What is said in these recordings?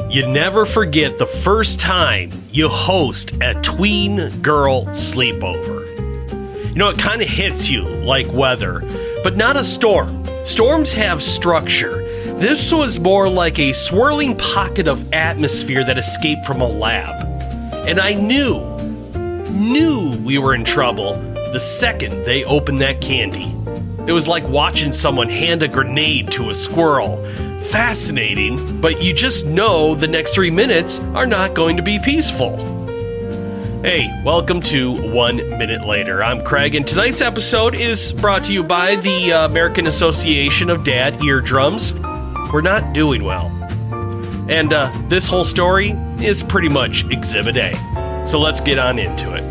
You never forget the first time you host a tween girl sleepover. You know, it kind of hits you like weather, but not a storm. Storms have structure. This was more like a swirling pocket of atmosphere that escaped from a lab. And I knew we were in trouble the second they opened that candy. It was like watching someone hand a grenade to a squirrel. Fascinating, but you just know the next 3 minutes are not going to be peaceful. Hey, welcome to 1 Minute Later. I'm Craig, and tonight's episode is brought to you by the American Association of Dad Eardrums. We're not doing well. And this whole story is pretty much Exhibit A. So let's get on into it.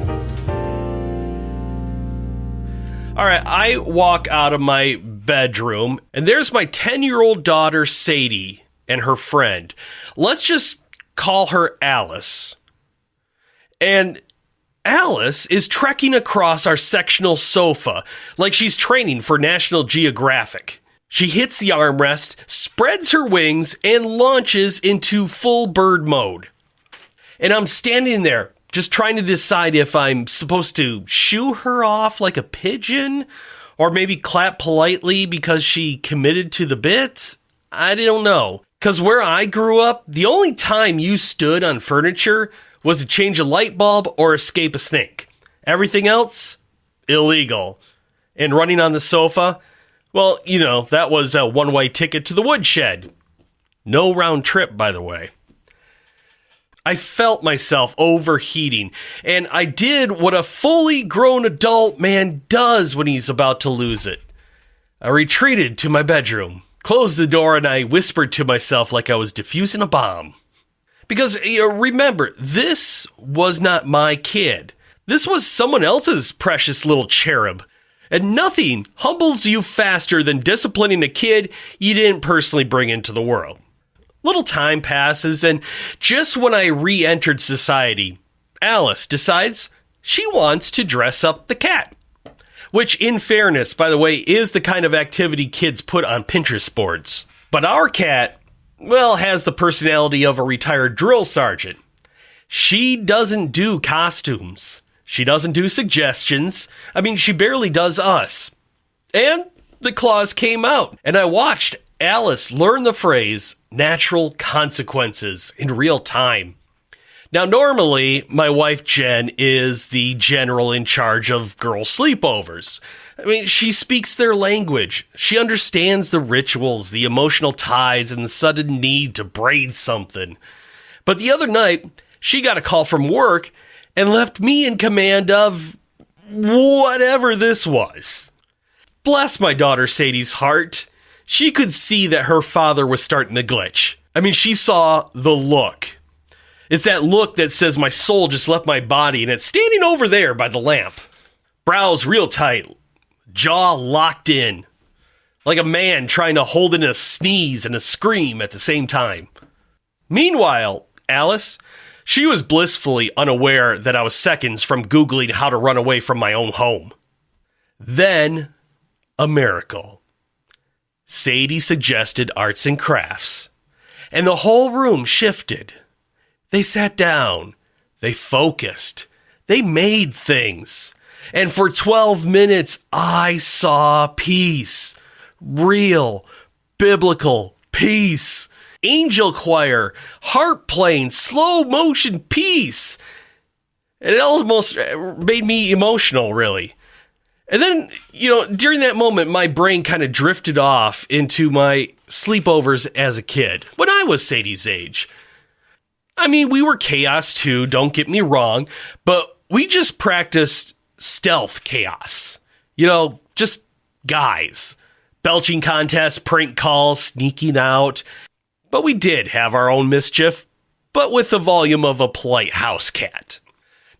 All right, I walk out of my bedroom, and there's my 10-year-old daughter, Sadie, and her friend. Let's just call her Alice. And Alice is trekking across our sectional sofa like she's training for National Geographic. She hits the armrest, spreads her wings, and launches into full bird mode. And I'm standing there, just trying to decide if I'm supposed to shoo her off like a pigeon or maybe clap politely because she committed to the bit. I don't know. Because where I grew up, the only time you stood on furniture was to change a light bulb or escape a snake. Everything else, illegal. And running on the sofa, well, you know, that was a one-way ticket to the woodshed. No round trip, by the way. I felt myself overheating, and I did what a fully grown adult man does when he's about to lose it. I retreated to my bedroom, closed the door, and I whispered to myself like I was defusing a bomb. Because, remember, this was not my kid. This was someone else's precious little cherub. And nothing humbles you faster than disciplining a kid you didn't personally bring into the world. Little time passes, and just when I re-entered society, Alice decides she wants to dress up the cat. Which, in fairness, by the way, is the kind of activity kids put on Pinterest boards. But our cat, well, has the personality of a retired drill sergeant. She doesn't do costumes. She doesn't do suggestions. I mean, she barely does us. And the claws came out, and I watched Alice learn the phrase natural consequences in real time. Now, normally, my wife Jen is the general in charge of girl sleepovers. I mean, she speaks their language. She understands the rituals, the emotional tides, and the sudden need to braid something. But the other night, she got a call from work and left me in command of whatever this was. Bless my daughter Sadie's heart. She could see that her father was starting to glitch. I mean, she saw the look. It's that look that says my soul just left my body and it's standing over there by the lamp. Brows real tight, jaw locked in, like a man trying to hold in a sneeze and a scream at the same time. Meanwhile, Alice, she was blissfully unaware that I was seconds from Googling how to run away from my own home. Then, a miracle. Sadie suggested arts and crafts, and the whole room shifted. They sat down, they focused, they made things, and for 12 minutes I saw peace, real, biblical peace, angel choir, harp playing, slow motion peace. It almost made me emotional, really. And then, during that moment, my brain kind of drifted off into my sleepovers as a kid, when I was Sadie's age. I mean, we were chaos too, don't get me wrong, but we just practiced stealth chaos. Just guys. Belching contests, prank calls, sneaking out. But we did have our own mischief, but with the volume of a polite house cat.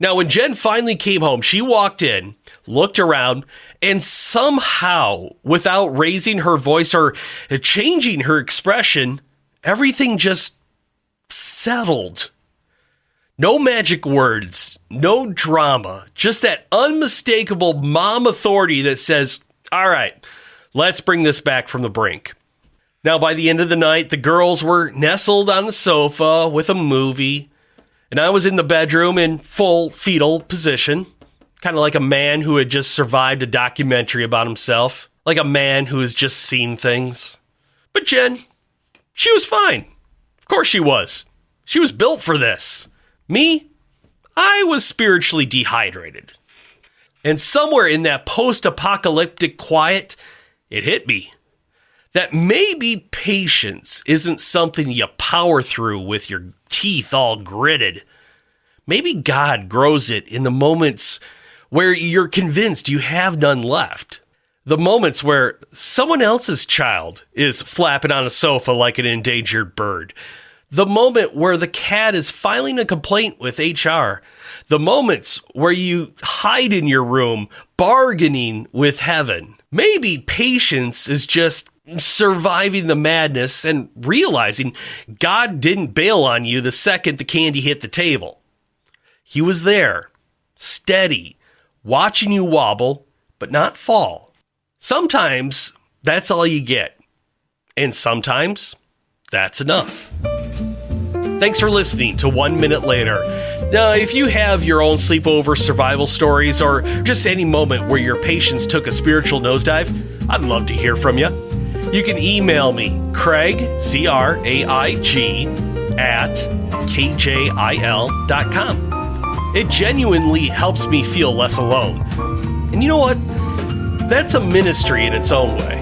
Now, when Jen finally came home, she walked in, looked around, and somehow, without raising her voice or changing her expression, everything just settled. No magic words, no drama, just that unmistakable mom authority that says, all right, let's bring this back from the brink. Now, by the end of the night, the girls were nestled on the sofa with a movie, and I was in the bedroom in full fetal position, kind of like a man who had just survived a documentary about himself, like a man who has just seen things. But Jen, she was fine. Of course she was. She was built for this. Me, I was spiritually dehydrated. And somewhere in that post-apocalyptic quiet, it hit me that maybe patience isn't something you power through with your teeth all gritted. Maybe God grows it in the moments where you're convinced you have none left. The moments where someone else's child is flapping on a sofa like an endangered bird. The moment where the cat is filing a complaint with HR. The moments where you hide in your room bargaining with heaven. Maybe patience is just surviving the madness and realizing God didn't bail on you the second the candy hit the table. He was there, steady, watching you wobble, but not fall. Sometimes that's all you get. And sometimes that's enough. Thanks for listening to 1 Minute Later. Now, if you have your own sleepover survival stories or just any moment where your patience took a spiritual nosedive, I'd love to hear from you. You can email me, Craig, C-R-A-I-G, at KJIL.com. It genuinely helps me feel less alone. And you know what? That's a ministry in its own way.